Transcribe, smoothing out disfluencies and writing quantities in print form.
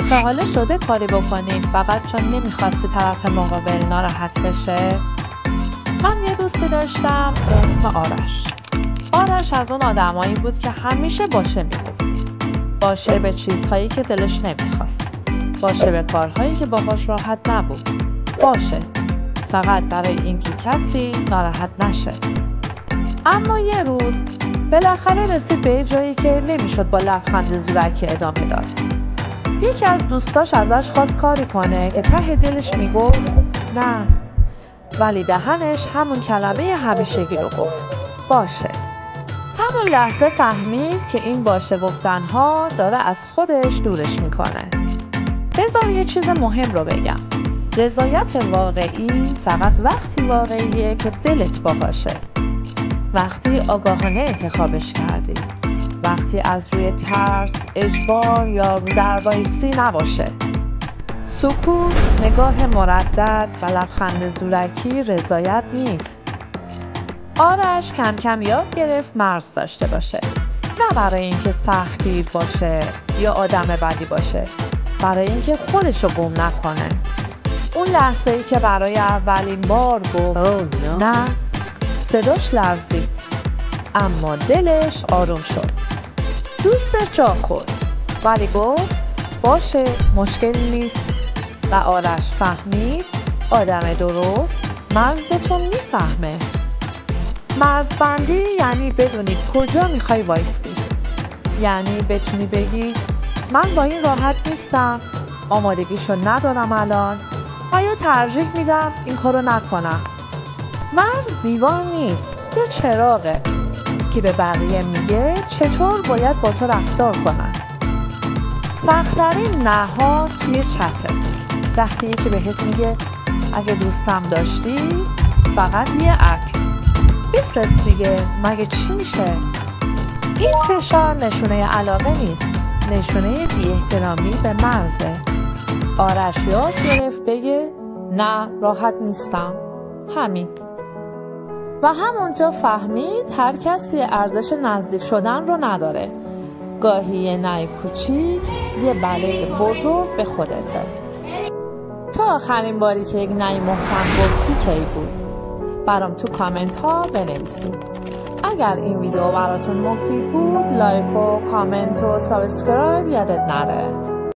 تا حالا شده کاری بکنی فقط چون نمیخواستی طرف مقابل ناراحت بشه؟ من یه دوستی داشتم به اسم آرش از اون آدمایی بود که همیشه باشه میگفت. باشه به چیزهایی که دلش نمیخواست. باشه به کارهایی که باهاش راحت نبود. باشه فقط برای اینکه کسی ناراحت نشه. اما یه روز بالاخره رسید به جایی که نمیشد با لبخند زورکی ادامه داد. یکی از دوستاش ازش خواست کاری کنه که ته دلش میگفت نه، ولی دهنش همون کلمه همیشگی رو گفت، باشه. همون لحظه فهمید که این باشه گفتنها داره از خودش دورش میکنه. بذار یه چیز مهم رو بگم. رضایت واقعی فقط وقتی واقعیه که دلت باهاشه. وقتی آگاهانه انتخابش کردی. وقتی از روی ترس، اجبار یا دربایستی نباشه. سکوت، نگاه مردد و لبخند زورکی رضایت نیست. آرش کم کم یاد گرفت مرز داشته باشه. نه برای اینکه سختگیر باشه یا آدم بدی باشه. برای اینکه خودشو گم نکنه. اون لحظه‌ای که برای اولین بار گفت نه، صداش لرزید اما دلش آروم شد. دوستش جا خورد ولی گفت باشه، مشکلی نیست. و آرش فهمید آدم درست مرزتون میفهمه. مرزبندی یعنی بدونی کجا میخوای وایستی. یعنی بتونی بگی من با این راحت نیستم، آمادگیشو ندارم الان، و یا ترجیح میدم این کارو نکنم. مرز دیوار نیست، یه چراغه که به بقیه میگه چطور باید با تو رفتار کنن. سخت‌ترین نه‌ها توی چته. وقتی یکی بهت میگه اگه دوستم داشتی فقط یه عکس بفرست دیگه، مگه چی میشه؟ این فشار نشونه علاقه نیست، نشونه بی‌احترامی به مرزه. آرش یاد گرفت بگه نه، راحت نیستم، همین. و همونجا فهمید هر کسی ارزش نزدیک شدن رو نداره. گاهی یه نه کوچیک یه بله بزرگ به خودته. تا آخرین باری که یک نه محکم گفتی کی بود؟ برام تو کامنت ها بنویسید. اگر این ویدیو براتون مفید بود لایک و کامنت و سابسکرایب یادت نره.